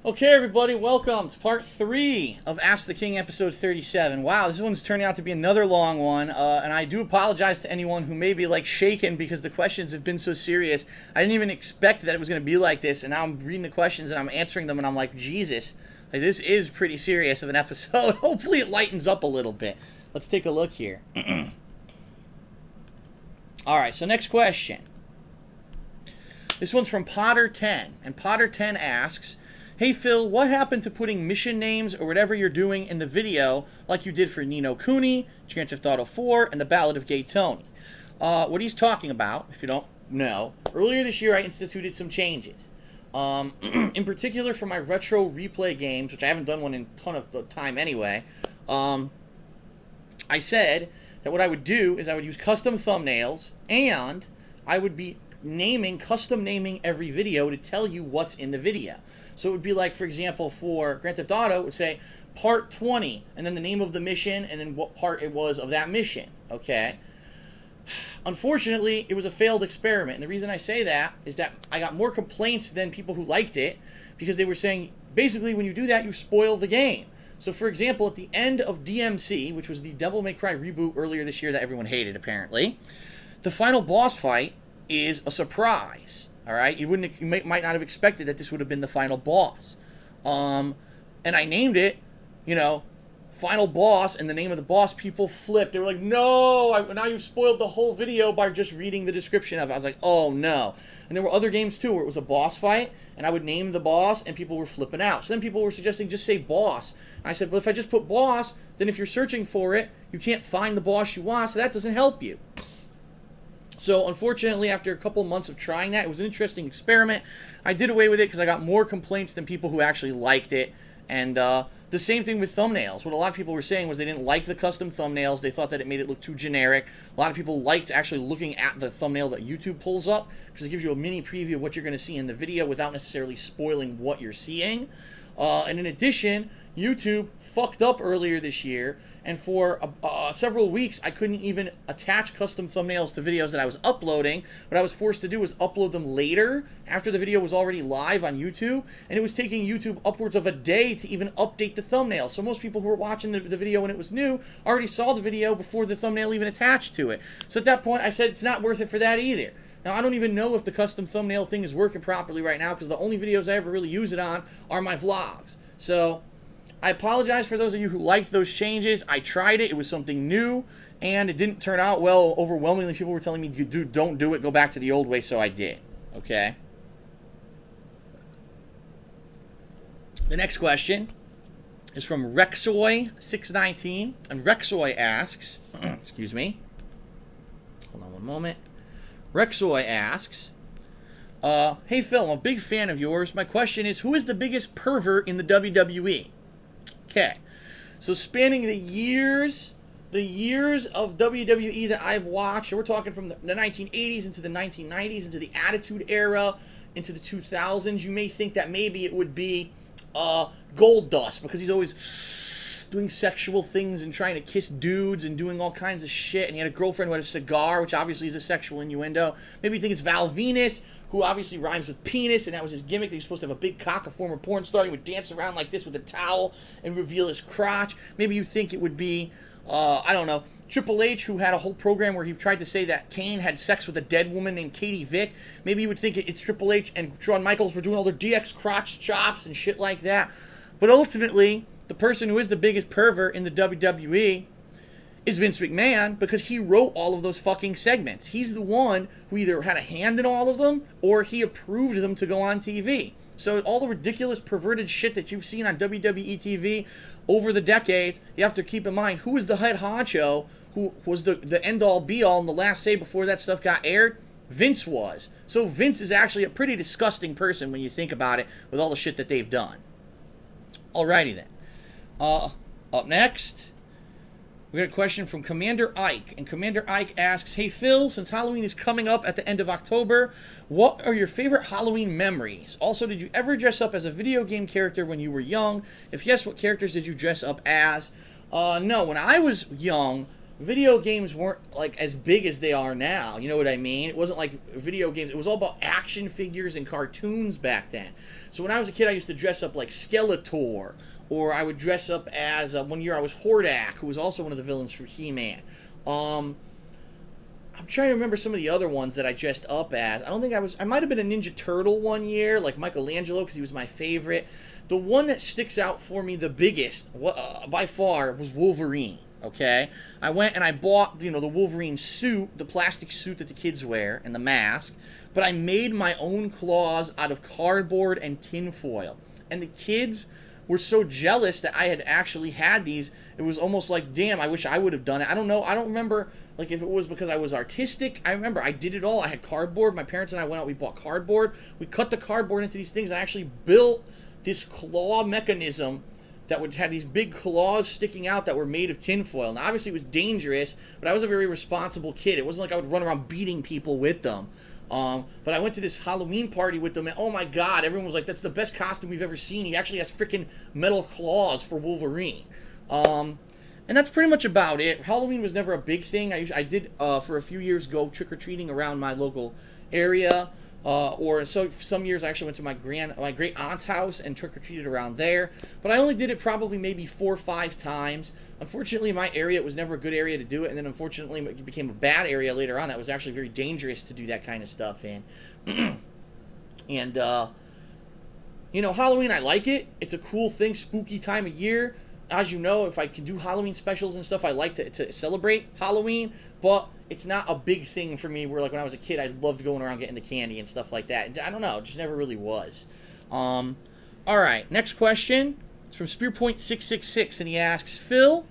Okay, everybody, welcome to part 3 of Ask the King, episode 37. Wow, this one's turning out to be another long one, and I do apologize to anyone who may be, like, shaken because the questions have been so serious. I didn't even expect that it was going to be like this, and now I'm reading the questions and I'm answering them, and I'm like, Jesus, like, this is pretty serious of an episode. Hopefully it lightens up a little bit. Let's take a look here. Alright, so next question. This one's from Potter10, and Potter10 asks, "Hey Phil, what happened to putting mission names or whatever you're doing in the video like you did for Nino Cooney, Grand Theft Auto 4, and The Ballad of Gay Tony?" What he's talking about, if you don't know, earlier this year I instituted some changes. In particular for my retro replay games, which I haven't done one in a ton of time anyway, I said that what I would do is I would use custom thumbnails, and I would be custom naming every video to tell you what's in the video. So it would be like, for example, for Grand Theft Auto, it would say part 20, and then the name of the mission, and then what part it was of that mission, okay? Unfortunately, it was a failed experiment, and the reason I say that is that I got more complaints than people who liked it, because they were saying, basically, when you do that, you spoil the game. So, for example, at the end of DMC, which was the Devil May Cry reboot earlier this year that everyone hated, apparently, the final boss fight is a surprise. All right, you might not have expected that this would have been the final boss, and I named it, you know, final boss, and the name of the boss. People flipped. They were like, "No, now you've spoiled the whole video by just reading the description of it." I was like, "Oh no!" And there were other games too where it was a boss fight, and I would name the boss, and people were flipping out. So then people were suggesting just say boss. And I said, "Well, if I just put boss, then if you're searching for it, you can't find the boss you want, so that doesn't help you." So, unfortunately, after a couple months of trying that, it was an interesting experiment. I did away with it because I got more complaints than people who actually liked it. And the same thing with thumbnails. What a lot of people were saying was they didn't like the custom thumbnails. They thought that it made it look too generic. A lot of people liked actually looking at the thumbnail that YouTube pulls up because it gives you a mini preview of what you're going to see in the video without necessarily spoiling what you're seeing. And in addition, YouTube fucked up earlier this year, and for several weeks I couldn't even attach custom thumbnails to videos that I was uploading. What I was forced to do was upload them later, after the video was already live on YouTube, and it was taking YouTube upwards of a day to even update the thumbnail. So most people who were watching the video when it was new already saw the video before the thumbnail even attached to it. So at that point I said it's not worth it for that either. Now, I don't even know if the custom thumbnail thing is working properly right now because the only videos I ever really use it on are my vlogs. So, I apologize for those of you who liked those changes. I tried it. It was something new, and it didn't turn out well. Overwhelmingly, people were telling me, "Dude, don't do it. Go back to the old way," so I did. Okay? The next question is from Rexoy619, and Rexoy asks, excuse me. Hold on one moment. Rexoy asks, "Hey Phil, I'm a big fan of yours. My question is, who is the biggest pervert in the WWE?" Okay, so spanning the years of WWE that I've watched, so we're talking from the 1980s into the 1990s, into the Attitude Era, into the 2000s, you may think that maybe it would be Goldust, because he's always doing sexual things and trying to kiss dudes and doing all kinds of shit, and he had a girlfriend who had a cigar, which obviously is a sexual innuendo. Maybe you think it's Val Venus, who obviously rhymes with penis, and that was his gimmick, that he was supposed to have a big cock, a former porn star. He would dance around like this with a towel and reveal his crotch. Maybe you think it would be, I don't know, Triple H, who had a whole program where he tried to say that Kane had sex with a dead woman named Katie Vick. Maybe you would think it's Triple H and Shawn Michaels for doing all their DX crotch chops and shit like that. But ultimately, the person who is the biggest pervert in the WWE is Vince McMahon, because he wrote all of those fucking segments. He's the one who either had a hand in all of them or he approved them to go on TV. So all the ridiculous perverted shit that you've seen on WWE TV over the decades, you have to keep in mind who was the head honcho, who was the end-all be-all and the last say before that stuff got aired. Vince was. So Vince is actually a pretty disgusting person when you think about it, with all the shit that they've done. Alrighty then. Up next, we got a question from Commander Ike, and Commander Ike asks, "Hey Phil, since Halloween is coming up at the end of October, what are your favorite Halloween memories? Also, did you ever dress up as a video game character when you were young? If yes, what characters did you dress up as?" No, when I was young, video games weren't like as big as they are now. You know what I mean? It wasn't like video games. It was all about action figures and cartoons back then. So when I was a kid, I used to dress up like Skeletor, or I would dress up as one year I was Hordak, who was also one of the villains for He-Man. I'm trying to remember some of the other ones that I dressed up as. I don't think I might have been a Ninja Turtle one year, like Michelangelo, because he was my favorite. The one that sticks out for me the biggest, by far, was Wolverine. Okay, I went and I bought, the Wolverine suit, the plastic suit that the kids wear, and the mask, but I made my own claws out of cardboard and tinfoil. And the kids were so jealous that I had actually had these. It was almost like, damn, I wish I would have done it. I don't know. I don't remember, like, if it was because I was artistic. I remember I did it all. I had cardboard. My parents and I went out. We bought cardboard. We cut the cardboard into these things. I actually built this claw mechanism that would have these big claws sticking out that were made of tinfoil. Now, obviously, it was dangerous, but I was a very responsible kid. It wasn't like I would run around beating people with them. But I went to this Halloween party with them, and oh my god, everyone was like, that's the best costume we've ever seen. He actually has freaking metal claws for Wolverine. And that's pretty much about it. Halloween was never a big thing. I did, for a few years, go trick-or-treating around my local area. Or so some years I actually went to my great aunt's house and trick-or-treated around there. But I only did it probably maybe 4 or 5 times. Unfortunately, in my area, it was never a good area to do it. And then unfortunately, it became a bad area later on. That was actually very dangerous to do that kind of stuff in. And, Halloween, I like it. It's a cool thing, spooky time of year. As you know, if I can do Halloween specials and stuff, I like to celebrate Halloween. But it's not a big thing for me where, like, when I was a kid, I loved going around getting the candy and stuff like that. I don't know. It just never really was. All right. Next question. It's from Spearpoint666, and he asks, Phil,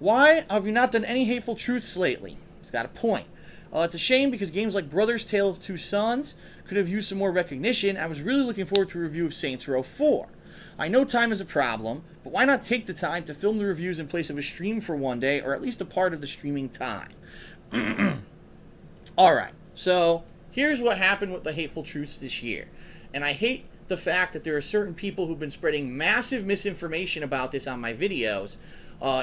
why have you not done any Hateful Truths lately? He's got a point. It's a shame because games like Brothers, Tale of Two Sons could have used some more recognition. I was really looking forward to a review of Saints Row 4. I know time is a problem, but why not take the time to film the reviews in place of a stream for one day, or at least a part of the streaming time? Alright, so here's what happened with the Hateful Truths this year. And I hate the fact that there are certain people who've been spreading massive misinformation about this on my videos.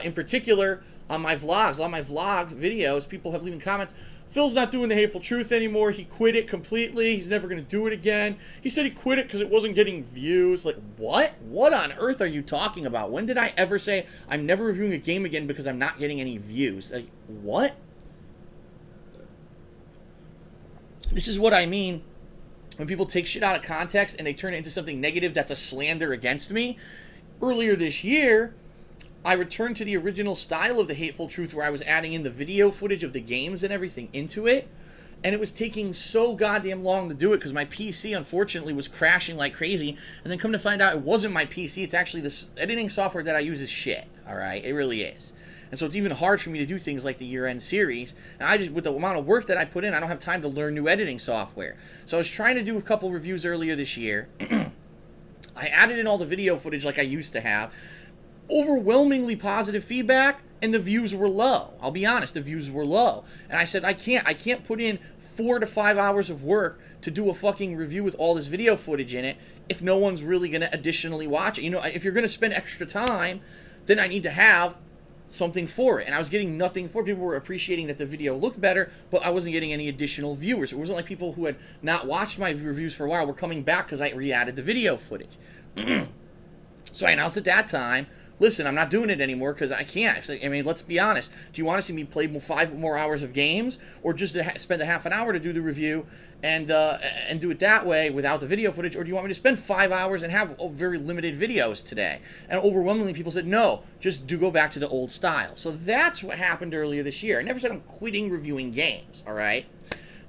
In particular, on my vlogs. On my vlog videos, people have leaving comments, Phil's not doing the Hateful Truth anymore. He quit it completely. He's never going to do it again. He said he quit it because it wasn't getting views. Like, what? What on earth are you talking about? When did I ever say I'm never reviewing a game again because I'm not getting any views? Like, what? This is what I mean when people take shit out of context and they turn it into something negative that's a slander against me. Earlier this year, I returned to the original style of the Hateful Truth where I was adding in the video footage of the games and everything into it. And it was taking so goddamn long to do it because my PC, unfortunately, was crashing like crazy. And then come to find out it wasn't my PC. It's actually this editing software that I use is shit. Alright? It really is. And so it's even hard for me to do things like the year-end series. And I just, with the amount of work that I put in, I don't have time to learn new editing software. So I was trying to do a couple reviews earlier this year. I added in all the video footage like I used to have. Overwhelmingly positive feedback, and the views were low. I'll be honest, the views were low. And I said, I can't put in 4 to 5 hours of work to do a fucking review with all this video footage in it if no one's really going to additionally watch it. You know, if you're going to spend extra time, then I need to have something for it. And I was getting nothing for it. People were appreciating that the video looked better, but I wasn't getting any additional viewers. It wasn't like people who had not watched my reviews for a while were coming back because I re-added the video footage. So I announced at that time, listen, I'm not doing it anymore because I can't. I mean, let's be honest. Do you want to see me play 5 more hours of games, or just to spend a half an hour to do the review and do it that way without the video footage, or do you want me to spend 5 hours and have very limited videos today? And overwhelmingly, people said no, just do go back to the old style. So that's what happened earlier this year. I never said I'm quitting reviewing games. All right.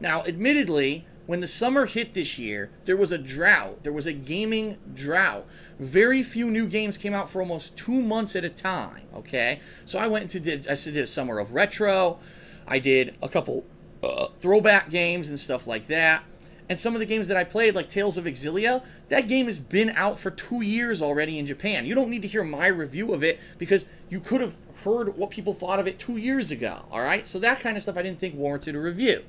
Now, admittedly, when the summer hit this year, there was a drought. There was a gaming drought. Very few new games came out for almost 2 months at a time, okay? So I went and did a summer of retro. I did a couple throwback games and stuff like that. And some of the games that I played, like Tales of Exilia, that game has been out for 2 years already in Japan. You don't need to hear my review of it because you could have heard what people thought of it 2 years ago, all right? So that kind of stuff I didn't think warranted a review.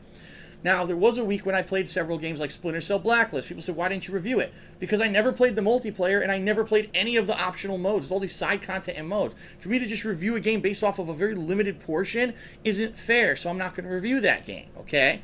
Now, there was a week when I played several games like Splinter Cell Blacklist. People said, why didn't you review it? Because I never played the multiplayer, and I never played any of the optional modes. It's all these side content and modes. For me to just review a game based off of a very limited portion isn't fair, so I'm not going to review that game, okay?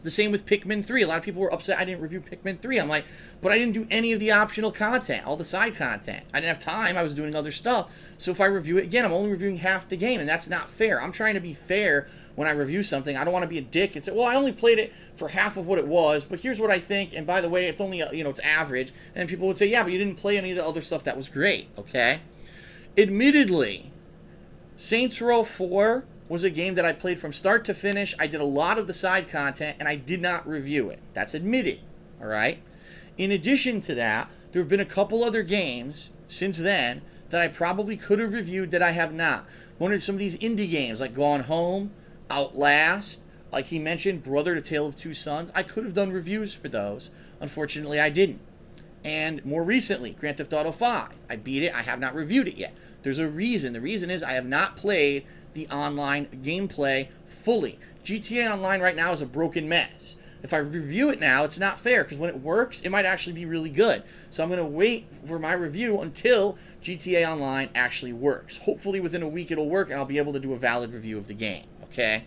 The same with Pikmin 3. A lot of people were upset I didn't review Pikmin 3. I'm like, but I didn't do any of the optional content, all the side content. I didn't have time. I was doing other stuff. So if I review it again, I'm only reviewing half the game, and that's not fair. I'm trying to be fair when I review something. I don't want to be a dick and say, well, I only played it for half of what it was, but here's what I think, and by the way, it's only, it's average. And people would say, yeah, but you didn't play any of the other stuff that was great, okay? Admittedly, Saints Row 4 was a game that I played from start to finish. I did a lot of the side content, and I did not review it. That's admitted, all right? In addition to that, there have been a couple other games since then that I probably could have reviewed that I have not. One of some of these indie games, like Gone Home, Outlast, like he mentioned, Brother: The Tale of Two Sons. I could have done reviews for those. Unfortunately, I didn't. And more recently, Grand Theft Auto 5. I beat it. I have not reviewed it yet. There's a reason. The reason is I have not played the online gameplay fully. GTA Online right now is a broken mess. If I review it now, it's not fair, because when it works, it might actually be really good. So I'm going to wait for my review until GTA Online actually works. Hopefully within a week it'll work, and I'll be able to do a valid review of the game, okay?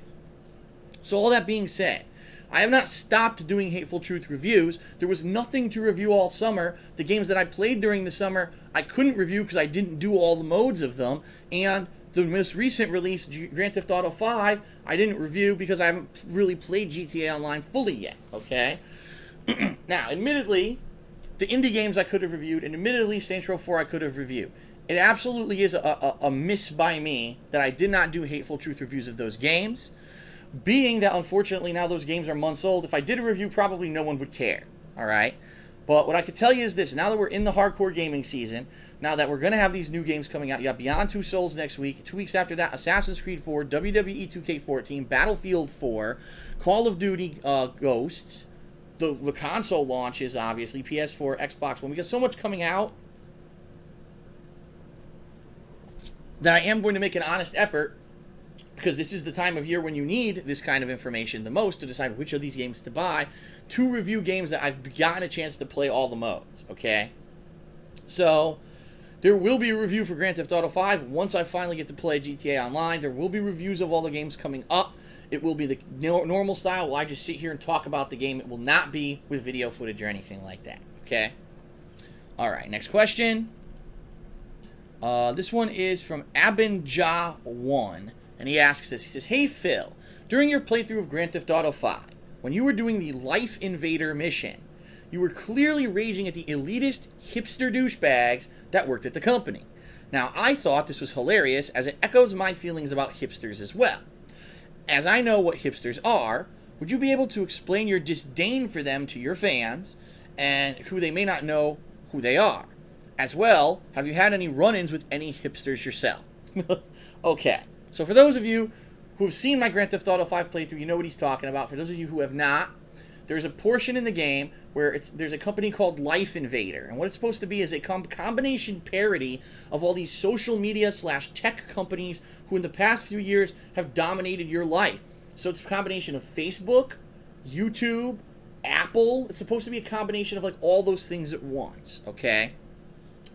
So all that being said, I have not stopped doing Hateful Truth reviews. There was nothing to review all summer. The games that I played during the summer, I couldn't review because I didn't do all the modes of them, and the most recent release, Grand Theft Auto 5, I didn't review because I haven't really played GTA Online fully yet, okay? Now, admittedly, the indie games I could have reviewed, and admittedly, Saints Row 4 I could have reviewed. It absolutely is a miss by me that I did not do Hateful Truth reviews of those games, being that, unfortunately, now those games are months old. If I did a review, probably no one would care, all right? But what I could tell you is this. Now that we're in the hardcore gaming season, now that we're going to have these new games coming out, you got Beyond Two Souls next week. 2 weeks after that, Assassin's Creed 4, WWE 2K14, Battlefield 4, Call of Duty Ghosts, the console launches, obviously, PS4, Xbox One. We got so much coming out that I am going to make an honest effort, because this is the time of year when you need this kind of information the most to decide which of these games to buy, to review games that I've gotten a chance to play all the modes, okay? So, there will be a review for Grand Theft Auto 5 once I finally get to play GTA Online. There will be reviews of all the games coming up. It will be the normal style where I just sit here and talk about the game. It will not be with video footage or anything like that, okay? Alright, next question. This one is from Abinja1. And he asks this. He says, hey, Phil, during your playthrough of Grand Theft Auto 5, when you were doing the Life Invader mission, you were clearly raging at the elitist hipster douchebags that worked at the company. Now, I thought this was hilarious, as it echoes my feelings about hipsters as well. As I know what hipsters are, would you be able to explain your disdain for them to your fans, and who they may not know who they are? As well, have you had any run-ins with any hipsters yourself? Okay. So for those of you who have seen my Grand Theft Auto 5 playthrough, you know what he's talking about. For those of you who have not, there's a portion in the game where there's a company called Life Invader. And what it's supposed to be is a combination parody of all these social media / tech companies who in the past few years have dominated your life. So it's a combination of Facebook, YouTube, Apple. It's supposed to be a combination of like all those things at once, okay?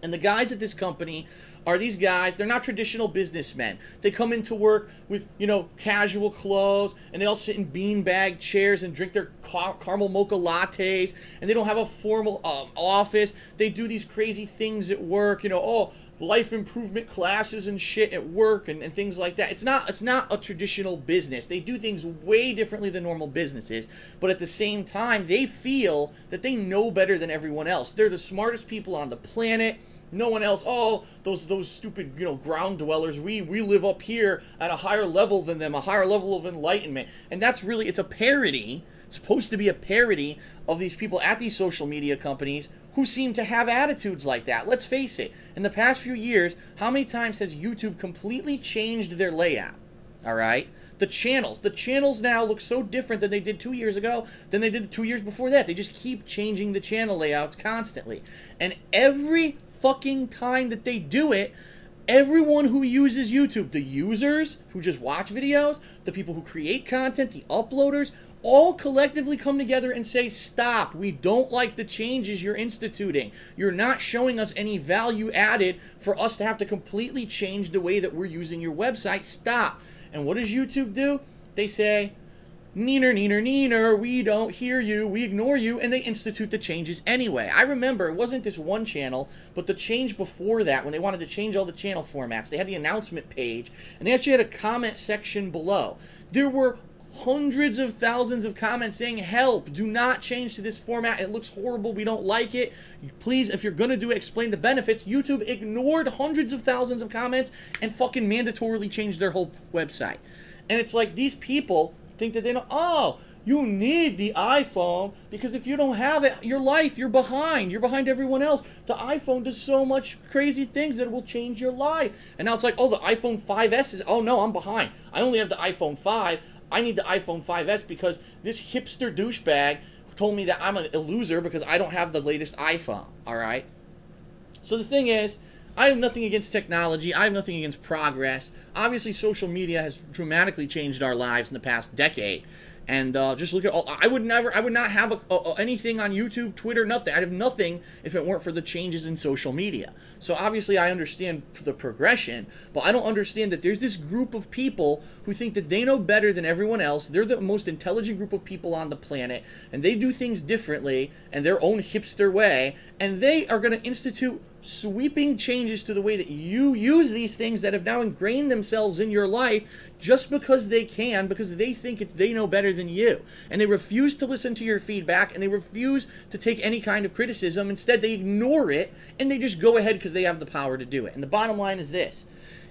And the guys at this company are these guys, they're not traditional businessmen. They come into work with, casual clothes, and they all sit in beanbag chairs and drink their caramel mocha lattes, and they don't have a formal office. They do these crazy things at work, life improvement classes and shit at work and things like that. It's not a traditional business. They do things way differently than normal businesses, but at the same time, they feel that they know better than everyone else. They're the smartest people on the planet. No one else, those stupid, ground dwellers, we live up here at a higher level than them, a higher level of enlightenment. And that's really, it's a parody, it's supposed to be a parody of these people at these social media companies who seem to have attitudes like that. Let's face it, in the past few years, how many times has YouTube completely changed their layout? All right? The channels now look so different than they did 2 years ago than they did 2 years before that. They just keep changing the channel layouts constantly. And every fucking time that they do it, everyone who uses YouTube, the users who just watch videos, the people who create content, the uploaders, all collectively come together and say, stop, we don't like the changes you're instituting. You're not showing us any value added for us to have to completely change the way that we're using your website. Stop. And what does YouTube do? They say, neener, neener, neener, we don't hear you, we ignore you, and they institute the changes anyway. I remember, it wasn't this one channel, but the change before that, when they wanted to change all the channel formats, they had the announcement page, and they actually had a comment section below. There were hundreds of thousands of comments saying, help, do not change to this format, it looks horrible, we don't like it, please, if you're gonna do it, explain the benefits. YouTube ignored hundreds of thousands of comments and fucking mandatorily changed their whole website. And it's like, these people think that they don't, oh, you need the iPhone because if you don't have it, your life, you're behind everyone else. The iPhone does so much crazy things that it will change your life. And now it's like, oh, the iPhone 5S is, oh no, I'm behind. I only have the iPhone 5. I need the iPhone 5S because this hipster douchebag told me that I'm a loser because I don't have the latest iPhone, all right? So the thing is, I have nothing against technology. I have nothing against progress. Obviously, social media has dramatically changed our lives in the past decade. And just look at all. I would not have anything on YouTube, Twitter, nothing. I'd have nothing if it weren't for the changes in social media. So obviously, I understand the progression, but I don't understand that there's this group of people who think that they know better than everyone else. They're the most intelligent group of people on the planet, and they do things differently in their own hipster way, and they are going to institute sweeping changes to the way that you use these things that have now ingrained themselves in your life just because they can, because they think they know better than you. And they refuse to listen to your feedback, and they refuse to take any kind of criticism. Instead, they ignore it, and they just go ahead because they have the power to do it. And the bottom line is this.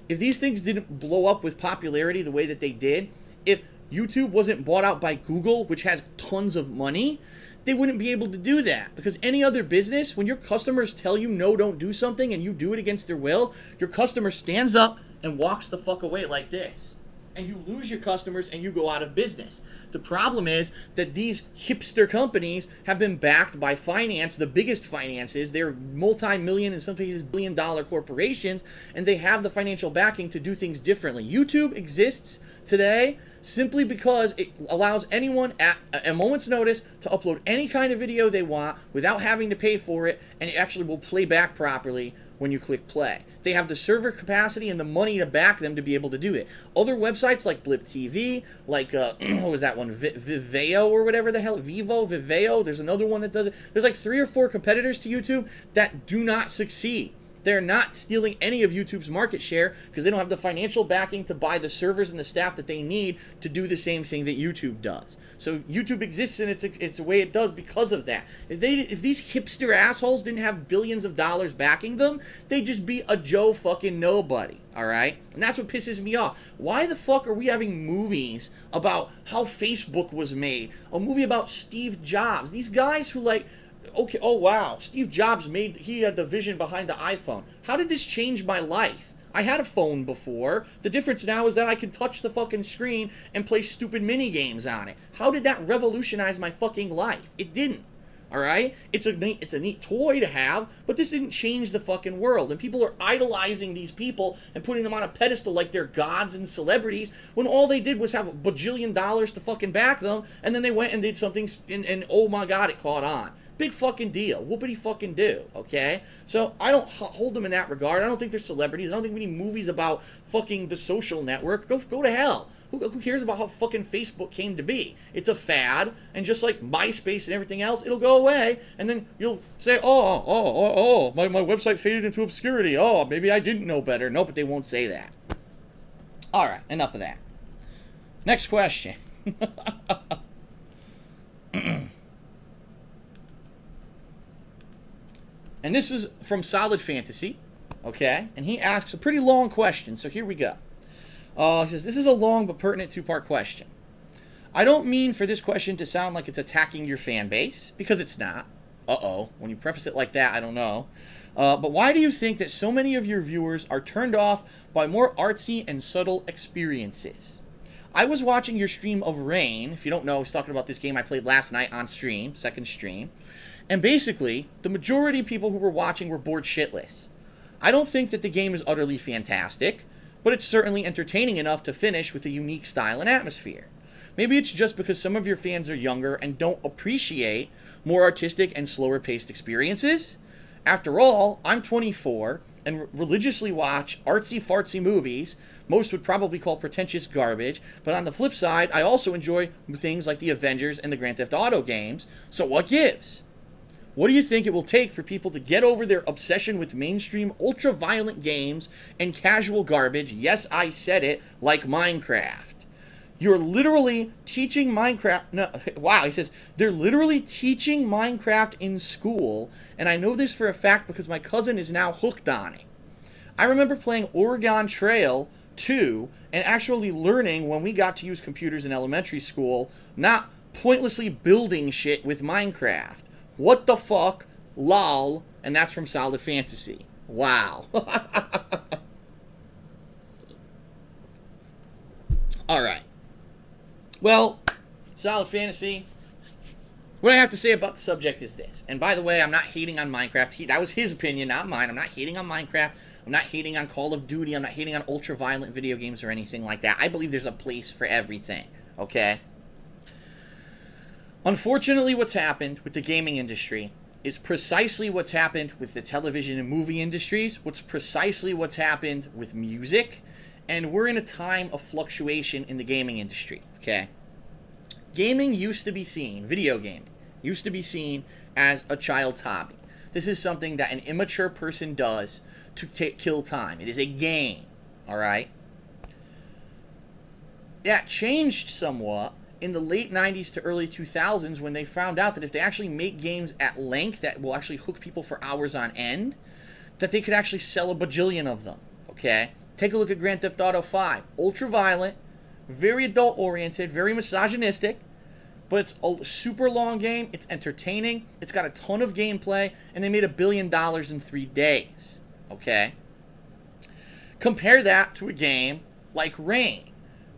If these things didn't blow up with popularity the way that they did, if YouTube wasn't bought out by Google, which has tons of money, they wouldn't be able to do that. Because any other business, when your customers tell you no, don't do something, and you do it against their will, your customer stands up and walks the fuck away like this. And you lose your customers and you go out of business. The problem is that these hipster companies have been backed by finance, the biggest finances. They're multi-million, in some cases billion-dollar corporations, and they have the financial backing to do things differently. YouTube exists today simply because it allows anyone at a moment's notice to upload any kind of video they want without having to pay for it, and it actually will play back properly when you click play. They have the server capacity and the money to back them to be able to do it. Other websites like Blip TV, like, what was that one? Viveo or whatever the hell? Viveo? There's another one that does it. There's like 3 or 4 competitors to YouTube that do not succeed. They're not stealing any of YouTube's market share because they don't have the financial backing to buy the servers and the staff that they need to do the same thing that YouTube does. So YouTube exists and it's the way it does because of that. If these hipster assholes didn't have billions of dollars backing them, they'd just be a Joe fucking nobody. All right? And that's what pisses me off. Why the fuck are we having movies about how Facebook was made? A movie about Steve Jobs. These guys who like... Okay, oh wow, Steve Jobs he had the vision behind the iPhone. How did this change my life? I had a phone before. The difference now is that I can touch the fucking screen and play stupid mini games on it. How did that revolutionize my fucking life? It didn't. All right? It's a neat toy to have, but this didn't change the fucking world. And people are idolizing these people and putting them on a pedestal like they're gods and celebrities when all they did was have a bajillion dollars to fucking back them, and then they went and did something and oh my god, it caught on. Big fucking deal. Whoopity fucking do, okay? So I don't hold them in that regard. I don't think they're celebrities. I don't think we need movies about fucking The Social Network. Go to hell. Who cares about how fucking Facebook came to be? It's a fad, and just like MySpace and everything else, it'll go away, and then you'll say, my website faded into obscurity. Oh, maybe I didn't know better. No, but they won't say that. All right, enough of that. Next question. And this is from Solid Fantasy, okay? And he asks a pretty long question, so here we go. He says, this is a long but pertinent 2-part question. I don't mean for this question to sound like it's attacking your fan base, because it's not. Uh-oh. When you preface it like that, I don't know. But why do you think that so many of your viewers are turned off by more artsy and subtle experiences? I was watching your stream of Rain. If you don't know, he's talking about this game I played last night on stream, second stream. And basically, the majority of people who were watching were bored shitless. I don't think that the game is utterly fantastic, but it's certainly entertaining enough to finish with a unique style and atmosphere. Maybe it's just because some of your fans are younger and don't appreciate more artistic and slower paced experiences. After all, I'm 24 and religiously watch artsy-fartsy movies most would probably call pretentious garbage, but on the flip side, I also enjoy things like the Avengers and the Grand Theft Auto games, so what gives? What do you think it will take for people to get over their obsession with mainstream ultra-violent games and casual garbage, yes, I said it, like Minecraft? You're literally teaching Minecraft. No, wow, he says, they're literally teaching Minecraft in school, and I know this for a fact because my cousin is now hooked on it. I remember playing Oregon Trail 2 and actually learning when we got to use computers in elementary school, not pointlessly building shit with Minecraft. What the fuck? Lol. And that's from Solid Fantasy. Wow. Alright. Well, Solid Fantasy, what I have to say about the subject is this. And by the way, I'm not hating on Minecraft. That was his opinion, not mine. I'm not hating on Minecraft. I'm not hating on Call of Duty. I'm not hating on ultra-violent video games or anything like that. I believe there's a place for everything, okay? Unfortunately, what's happened with the gaming industry is precisely what's happened with the television and movie industries, precisely what's happened with music, and we're in a time of fluctuation in the gaming industry, okay? Gaming used to be seen, video gaming, used to be seen as a child's hobby. This is something that an immature person does to kill time. It is a game, all right? That changed somewhat in the late 90s to early 2000s when they found out that if they actually make games at length that will actually hook people for hours on end, that they could actually sell a bajillion of them, okay? Take a look at Grand Theft Auto 5. Ultra-violent, very adult-oriented, very misogynistic, but it's a super long game, it's entertaining, it's got a ton of gameplay, and they made $1 billion in 3 days, okay? Compare that to a game like Rain.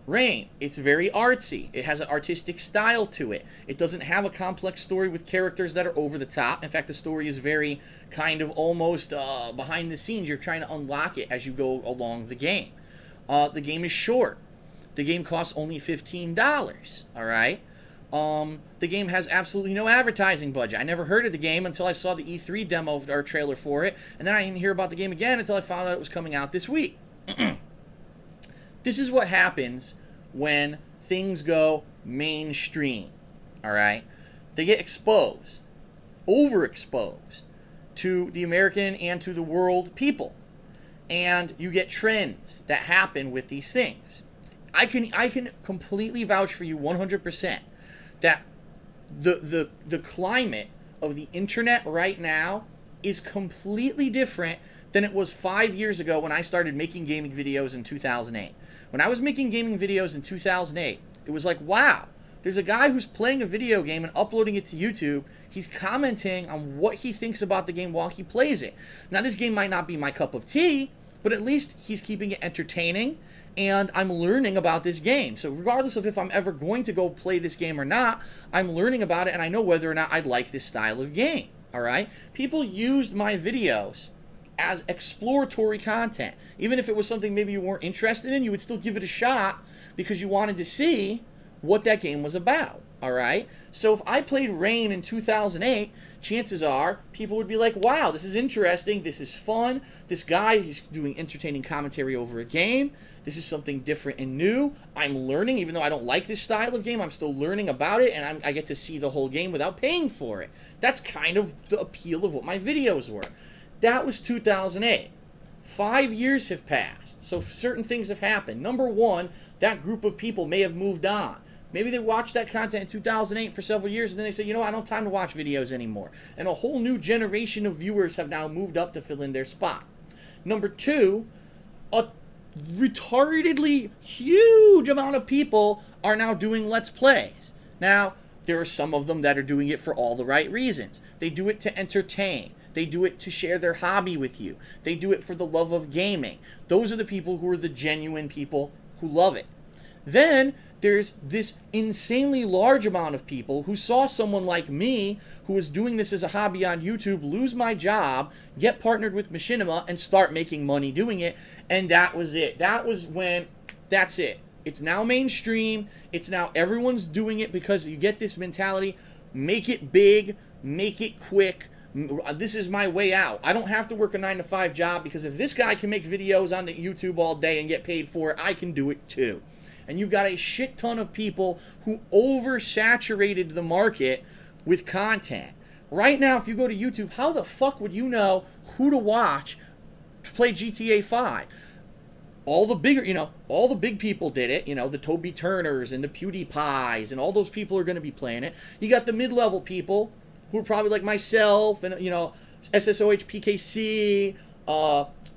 Rain, it's very artsy. It has an artistic style to it. It doesn't have a complex story with characters that are over the top. In fact, the story is very kind of almost behind the scenes. You're trying to unlock it as you go along the game. The game is short. The game costs only $15, all right? The game has absolutely no advertising budget. I never heard of the game until I saw the E3 demo or trailer for it, and then I didn't hear about the game again until I found out it was coming out this week. This is what happens when things go mainstream, all right? They get exposed, overexposed to the American and to the world people. And you get trends that happen with these things. I can completely vouch for you 100% that the climate of the internet right now is completely different than it was 5 years ago when I started making gaming videos in 2008. When I was making gaming videos in 2008, it was like, wow, there's a guy who's playing a video game and uploading it to YouTube. He's commenting on what he thinks about the game while he plays it. Now, this game might not be my cup of tea, but at least he's keeping it entertaining, and I'm learning about this game. So regardless of if I'm ever going to go play this game or not, I'm learning about it, and I know whether or not I'd like this style of game, all right? People used my videos as exploratory content. Even if it was something maybe you weren't interested in, you would still give it a shot because you wanted to see what that game was about, all right? So if I played Rain in 2008, chances are people would be like, wow, this is interesting, this is fun, this guy is doing entertaining commentary over a game, this is something different and new, I'm learning, even though I don't like this style of game, I'm still learning about it, and I get to see the whole game without paying for it. That's kind of the appeal of what my videos were. That was 2008. 5 years have passed, so certain things have happened. Number one, that group of people may have moved on. Maybe they watched that content in 2008 for several years, and then they said, you know, I don't have time to watch videos anymore. And a whole new generation of viewers have now moved up to fill in their spot. Number two, a retardedly huge amount of people are now doing Let's Plays. Now, there are some of them that are doing it for all the right reasons. They do it to entertain. They do it to share their hobby with you. They do it for the love of gaming. Those are the people who are the genuine people who love it. Then there's this insanely large amount of people who saw someone like me who was doing this as a hobby on YouTube lose my job, get partnered with Machinima, and start making money doing it. And that was it. That was when, that's it. It's now mainstream. It's now everyone's doing it because you get this mentality, make it big, make it quick. This is my way out. I don't have to work a 9-to-5 job because if this guy can make videos on the YouTube all day and get paid for it, I can do it too. And you've got a shit ton of people who oversaturated the market with content. Right now, if you go to YouTube, how the fuck would you know who to watch to play GTA 5? All the bigger, you know, all the big people did it. You know, the Toby Turners and the PewDiePies and all those people are going to be playing it. You got the mid-level people who are probably like myself and, you know, SSOH PKC,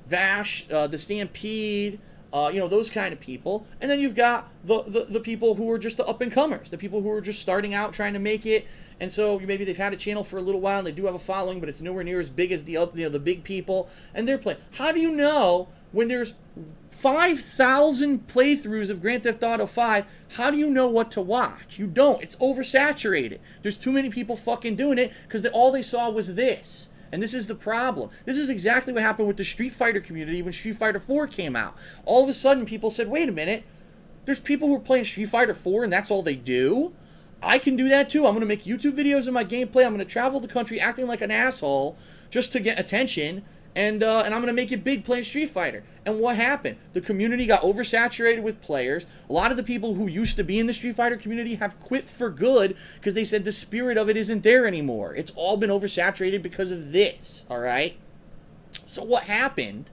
Vash, the Stampede, you know, those kind of people. And then you've got the people who are just the up-and-comers, the people who are just starting out trying to make it. And so maybe they've had a channel for a little while and they do have a following, but it's nowhere near as big as the big people. And they're playing. How do you know when there's 5,000 playthroughs of Grand Theft Auto 5, how do you know what to watch? You don't. It's oversaturated. There's too many people fucking doing it because all they saw was this. And this is the problem. This is exactly what happened with the Street Fighter community when Street Fighter 4 came out. All of a sudden, people said, wait a minute, there's people who are playing Street Fighter 4 and that's all they do? I can do that too. I'm going to make YouTube videos of my gameplay. I'm going to travel the country acting like an asshole just to get attention. And I'm going to make it big playing Street Fighter. And what happened? The community got oversaturated with players. A lot of the people who used to be in the Street Fighter community have quit for good because they said the spirit of it isn't there anymore. It's all been oversaturated because of this, all right? So what happened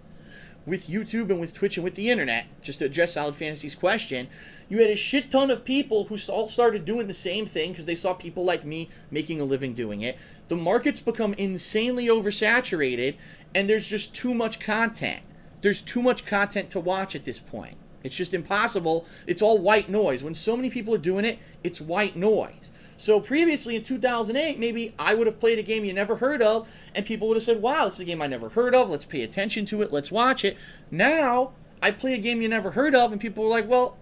with YouTube and with Twitch and with the internet, just to address Solid Fantasy's question, you had a shit ton of people who all started doing the same thing because they saw people like me making a living doing it. The market's become insanely oversaturated, and there's just too much content. There's too much content to watch at this point. It's just impossible. It's all white noise. When so many people are doing it, it's white noise. So previously in 2008, maybe I would have played a game you never heard of, and people would have said, wow, this is a game I never heard of. Let's pay attention to it. Let's watch it. Now, I play a game you never heard of, and people are like, well,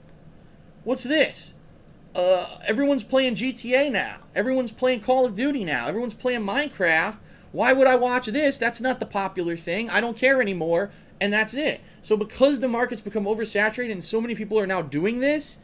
what's this? Everyone's playing GTA now. Everyone's playing Call of Duty now. Everyone's playing Minecraft. Why would I watch this? That's not the popular thing. I don't care anymore. And that's it. So because the market's become oversaturated and so many people are now doing this,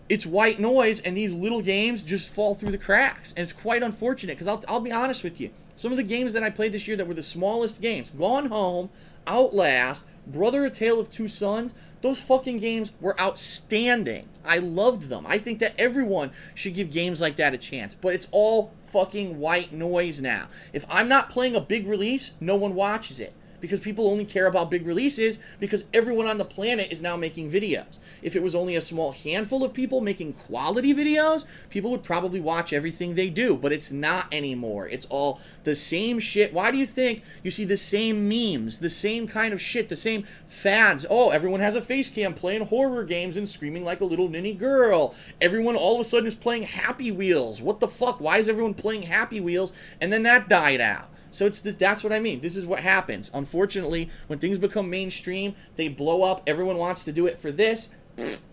it's white noise, and these little games just fall through the cracks. And it's quite unfortunate because I'll be honest with you. Some of the games that I played this year that were the smallest games, Gone Home, Outlast, Brother: A Tale of Two Sons, those fucking games were outstanding. I loved them. I think that everyone should give games like that a chance. But it's all fucking white noise now. If I'm not playing a big release, no one watches it. Because people only care about big releases because everyone on the planet is now making videos. If it was only a small handful of people making quality videos, people would probably watch everything they do. But it's not anymore. It's all the same shit. Why do you think you see the same memes, the same kind of shit, the same fads? Oh, everyone has a face cam playing horror games and screaming like a little ninny girl. Everyone all of a sudden is playing Happy Wheels. What the fuck? Why is everyone playing Happy Wheels? And then that died out. So it's this, that's what I mean. This is what happens. Unfortunately, when things become mainstream, they blow up. Everyone wants to do it for this.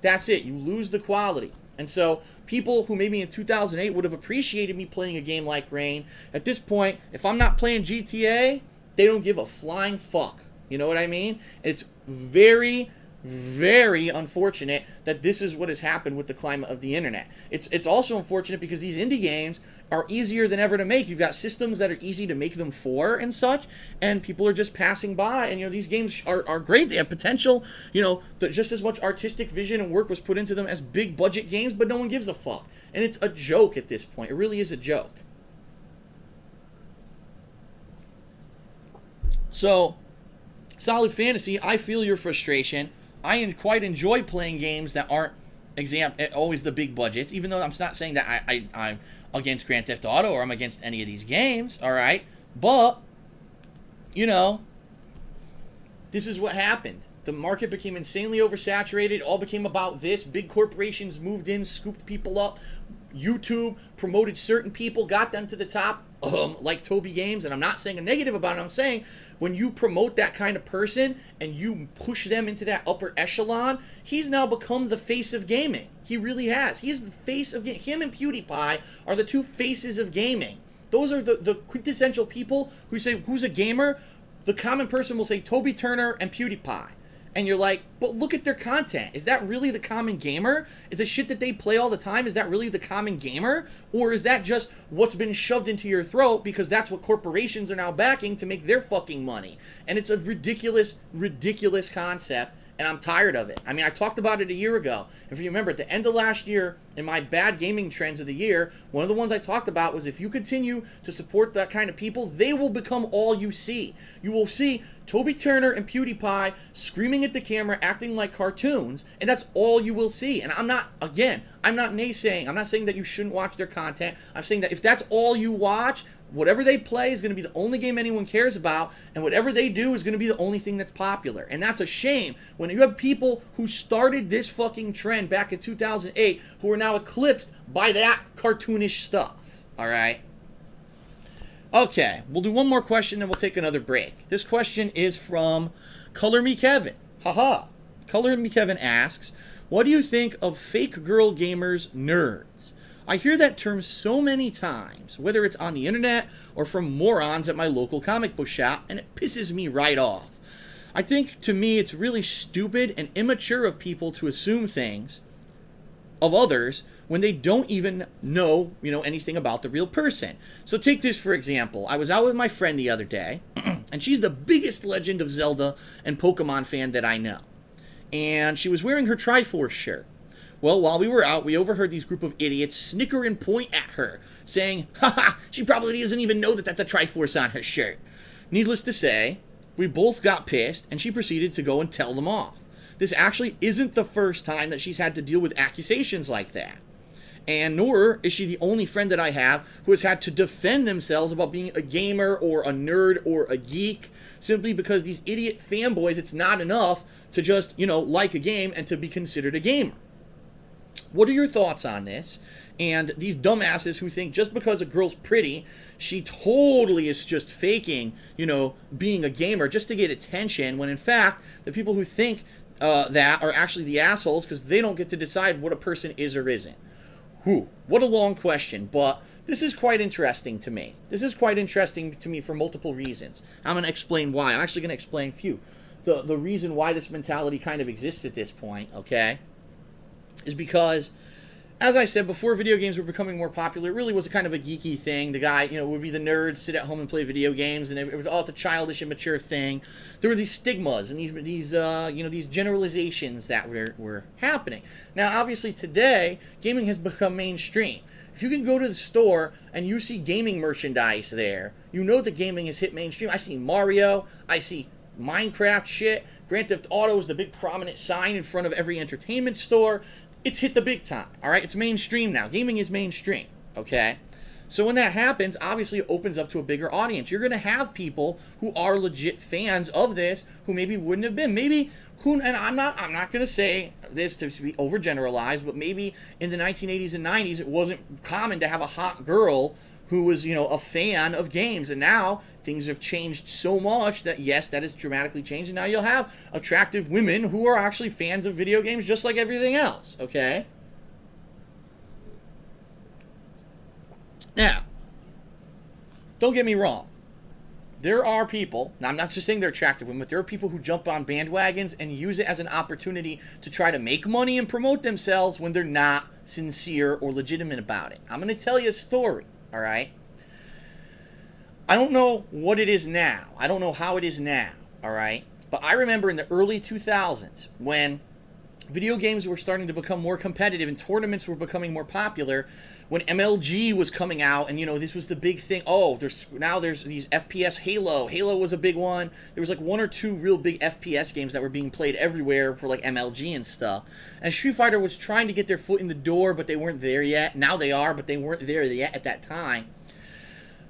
That's it. You lose the quality. And so people who maybe in 2008 would have appreciated me playing a game like Rain, at this point, if I'm not playing GTA, they don't give a flying fuck. You know what I mean? It's very, very unfortunate that this is what has happened with the climate of the internet. It's also unfortunate because these indie games are easier than ever to make. You've got systems that are easy to make them for and such, and people are just passing by. And, you know, these games are great. They have potential. You know, just as much artistic vision and work was put into them as big budget games, but no one gives a fuck. And it's a joke at this point. It really is a joke. So, Solid Fantasy, I feel your frustration. I quite enjoy playing games that aren't always the big budgets, even though I'm not saying that I'm against Grand Theft Auto or I'm against any of these games, all right? But, you know, this is what happened. The market became insanely oversaturated. It all became about this. Big corporations moved in, scooped people up, YouTube promoted certain people, got them to the top, like Toby Games, and I'm not saying a negative about it. I'm saying when you promote that kind of person and you push them into that upper echelon, he's now become the face of gaming. He really has. He is the face of gaming. Him and PewDiePie are the two faces of gaming. Those are the quintessential people who say, who's a gamer? The common person will say Toby Turner and PewDiePie. And you're like, but look at their content. Is that really the common gamer? The shit that they play all the time, is that really the common gamer? Or is that just what's been shoved into your throat because that's what corporations are now backing to make their fucking money? And it's a ridiculous, ridiculous concept. And I'm tired of it. I mean, I talked about it a year ago. If you remember, at the end of last year, in my bad gaming trends of the year, one of the ones I talked about was if you continue to support that kind of people, they will become all you see. You will see Toby Turner and PewDiePie screaming at the camera, acting like cartoons, and that's all you will see. And I'm not, again, I'm not naysaying. I'm not saying that you shouldn't watch their content. I'm saying that if that's all you watch, whatever they play is going to be the only game anyone cares about, and whatever they do is going to be the only thing that's popular. And that's a shame when you have people who started this fucking trend back in 2008 who are now eclipsed by that cartoonish stuff. All right? Okay, we'll do one more question and we'll take another break. This question is from Color Me Kevin. Haha. Color Me Kevin asks, what do you think of fake girl gamers nerds? I hear that term so many times, whether it's on the internet or from morons at my local comic book shop, and it pisses me right off. I think, to me, it's really stupid and immature of people to assume things of others when they don't even know, anything about the real person. So take this for example. I was out with my friend the other day, and she's the biggest Legend of Zelda and Pokemon fan that I know. And she was wearing her Triforce shirt. Well, while we were out, we overheard these group of idiots snicker and point at her, saying, haha, she probably doesn't even know that that's a Triforce on her shirt. Needless to say, we both got pissed, and she proceeded to go and tell them off. This actually isn't the first time that she's had to deal with accusations like that. And nor is she the only friend that I have who has had to defend themselves about being a gamer or a nerd or a geek, simply because these idiot fanboys, it's not enough to just, like a game and to be considered a gamer. What are your thoughts on this? And these dumbasses who think just because a girl's pretty, she totally is just faking, being a gamer just to get attention, when in fact, the people who think that are actually the assholes because they don't get to decide what a person is or isn't. What a long question, but this is quite interesting to me. This is quite interesting to me for multiple reasons. I'm going to explain why. I'm actually going to explain a few. The reason why this mentality kind of exists at this point, okay, is because, as I said, before video games were becoming more popular, it really was a kind of a geeky thing. The guy, would be the nerd, sit at home and play video games, and it was, it's a childish, immature thing. There were these stigmas and these generalizations that were happening. Now, obviously, today, gaming has become mainstream. If you can go to the store and you see gaming merchandise there, you know that gaming has hit mainstream. I see Mario, I see Minecraft shit, Grand Theft Auto is the big prominent sign in front of every entertainment store. It's hit the big time, all right? It's mainstream now. Gaming is mainstream, okay? So when that happens, obviously it opens up to a bigger audience. You're going to have people who are legit fans of this who maybe wouldn't have been. Maybe, and I'm not going to say this to be overgeneralized, but maybe in the 1980s and 90s it wasn't common to have a hot girl who was, a fan of games. And now things have changed so much that, yes, that has dramatically changed. And now you'll have attractive women who are actually fans of video games just like everything else, okay? Now, don't get me wrong. There are people, now I'm not just saying they're attractive women, but there are people who jump on bandwagons and use it as an opportunity to try to make money and promote themselves when they're not sincere or legitimate about it. I'm going to tell you a story. All right. I don't know what it is now. I don't know how it is now. All right. But I remember in the early 2000s when video games were starting to become more competitive and tournaments were becoming more popular, when MLG was coming out and, this was the big thing. Oh, there's these FPS Halo. Halo was a big one. There was like one or two real big FPS games that were being played everywhere for like MLG and stuff. And Street Fighter was trying to get their foot in the door, but they weren't there yet. Now they are, but they weren't there yet at that time.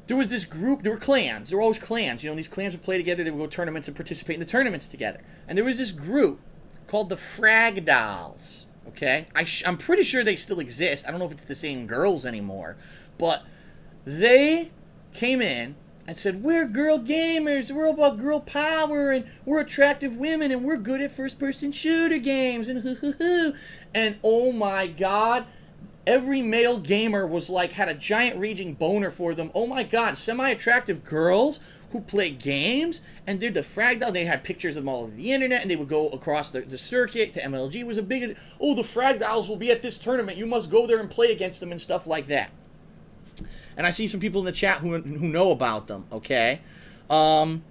There was this group, there were clans. There were always clans. These clans would play together. They would go to tournaments and participate in the tournaments together. And there was this group called the Frag Dolls. okay? I'm pretty sure they still exist. I don't know if it's the same girls anymore, but they came in and said, we're girl gamers, we're all about girl power, and we're attractive women, and we're good at first-person shooter games, and hoo-hoo-hoo. And oh my God, every male gamer was like, had a giant raging boner for them. Oh my God, semi-attractive girls who play games and did the frag doll. They had pictures of them all over the internet, and they would go across the circuit to MLG. It was a big, oh, the frag dolls will be at this tournament. You must go there and play against them and stuff like that. And I see some people in the chat who know about them, okay? And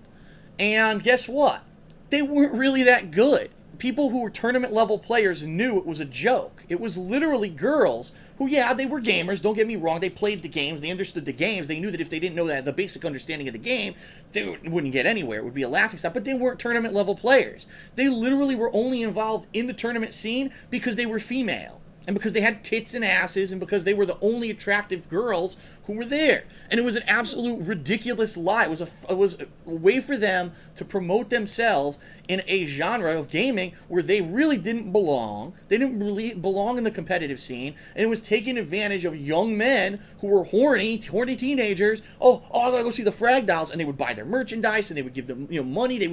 guess what? They weren't really that good. People who were tournament level players knew it was a joke. It was literally girls who, yeah, they were gamers, don't get me wrong. They played the games, they understood the games. They knew that if they didn't know that the basic understanding of the game, they wouldn't get anywhere. It would be a laughingstock, but they weren't tournament level players. They literally were only involved in the tournament scene because they were female. And because they had tits and asses, and because they were the only attractive girls who were there. And it was an absolute ridiculous lie. It was a way for them to promote themselves in a genre of gaming where they really didn't belong. They didn't really belong in the competitive scene. And it was taking advantage of young men who were horny teenagers. Oh, I gotta go see the frag dolls. And they would buy their merchandise, and they would give them, money. They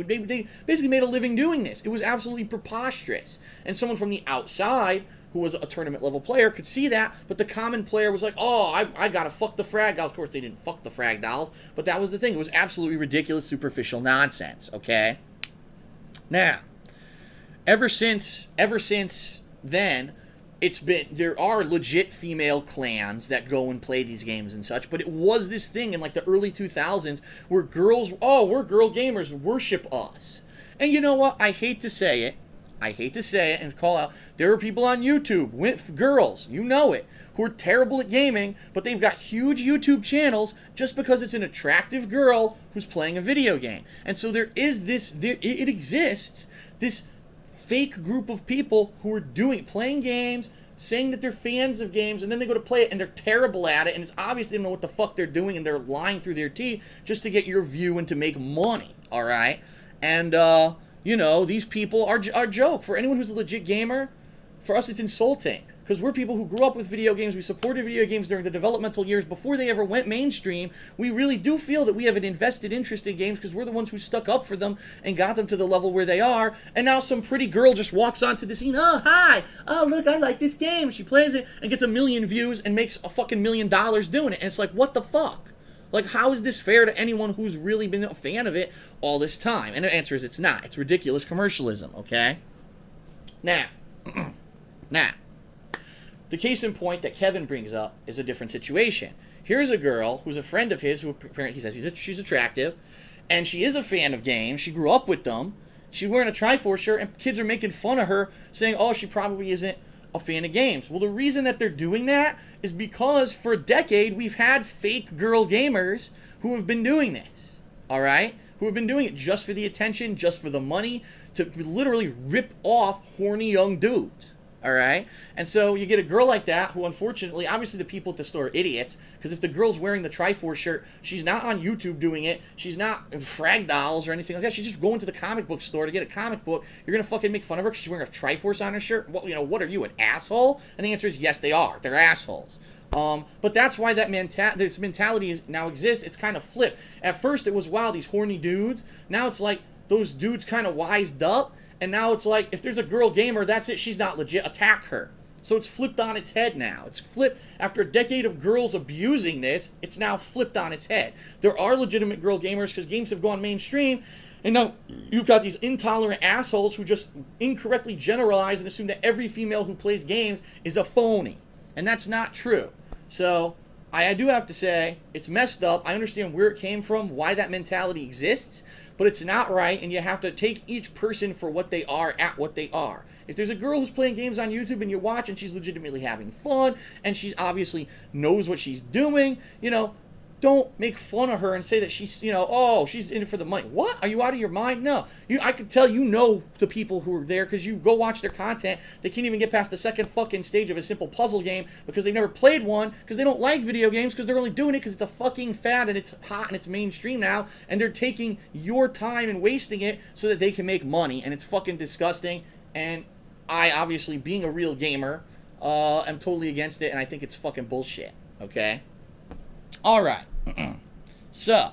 basically made a living doing this. It was absolutely preposterous. And someone from the outside who was a tournament level player could see that, but the common player was like, oh, I gotta fuck the frag dolls. Of course, they didn't fuck the frag dolls, but that was the thing. It was absolutely ridiculous, superficial nonsense, okay? Now, ever since then, there are legit female clans that go and play these games and such, but it was this thing in like the early 2000s where girls, oh, we're girl gamers, worship us. And you know what? I hate to say it and call out, there are people on YouTube with girls, you know it, who are terrible at gaming, but they've got huge YouTube channels just because it's an attractive girl who's playing a video game. And so there is it exists, this fake group of people who are playing games, saying that they're fans of games, and then they go to play it and they're terrible at it, and it's obvious they don't know what the fuck they're doing, and they're lying through their teeth just to get your view and to make money, alright? And, these people are a joke. For anyone who's a legit gamer, for us it's insulting. Because we're people who grew up with video games. We supported video games during the developmental years before they ever went mainstream. We really do feel that we have an invested interest in games because we're the ones who stuck up for them and got them to the level where they are. And now some pretty girl just walks onto the scene. Oh, hi. Oh, look, I like this game. She plays it and gets 1 million views and makes a fucking $1 million doing it. And it's like, what the fuck? Like, how is this fair to anyone who's really been a fan of it all this time? And the answer is it's not. It's ridiculous commercialism, okay? Now, the case in point that Kevin brings up is a different situation. Here's a girl who's a friend of his who apparently he says she's attractive, and she is a fan of games. She grew up with them. She's wearing a Triforce shirt, and kids are making fun of her, saying, oh, she probably isn't a fan of games. Well, the reason that they're doing that is because for a decade we've had fake girl gamers who have been doing this, all right? Who have been doing it just for the attention, just for the money, to literally rip off horny young dudes, all right? And so you get a girl like that who, unfortunately, obviously the people at the store are idiots, because if the girl's wearing the Triforce shirt, she's not on YouTube doing it, she's not in frag dolls or anything like that, she's just going to the comic book store to get a comic book. You're going to fucking make fun of her because she's wearing a Triforce on her shirt? What, what are you, an asshole? And the answer is yes, they are. They're assholes. But that's why this mentality now exists. It's kind of flipped. At first it was, wow, these horny dudes. Now it's like those dudes kind of wised up, and now it's like, if there's a girl gamer, that's it, she's not legit, attack her. So it's flipped on its head now. It's flipped. After a decade of girls abusing this, it's now flipped on its head. There are legitimate girl gamers because games have gone mainstream, and now you've got these intolerant assholes who just incorrectly generalize and assume that every female who plays games is a phony. And that's not true. So I do have to say, it's messed up. I understand where it came from, why that mentality exists, but it's not right, and you have to take each person for what they are at what they are. If there's a girl who's playing games on YouTube and you watch and she's legitimately having fun, and she's obviously knows what she's doing, don't make fun of her and say that she's, oh, she's in it for the money. What? Are you out of your mind? No. I could tell the people who are there because you go watch their content. They can't even get past the second fucking stage of a simple puzzle game because they never played one, because they don't like video games, because they're only doing it because it's a fucking fad and it's hot and it's mainstream now, and they're taking your time and wasting it so that they can make money, and it's fucking disgusting. And I, obviously, being a real gamer, am totally against it, and I think it's fucking bullshit, okay? All right. So,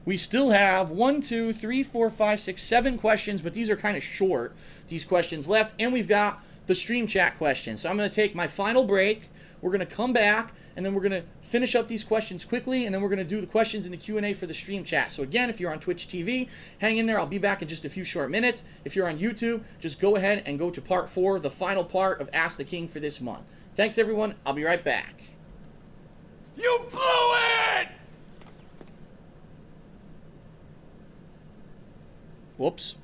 we still have 1, 2, 3, 4, 5, 6, 7 questions, but these are kind of short, these questions left, and we've got the stream chat questions. So I'm going to take my final break. We're going to come back, and then we're going to finish up these questions quickly, and then we're going to do the questions in the Q&A for the stream chat. So again, if you're on Twitch TV, hang in there. I'll be back in just a few short minutes. If you're on YouTube, just go ahead and go to part 4, the final part of Ask the King for this month. Thanks, everyone. I'll be right back. You blew it! Whoops.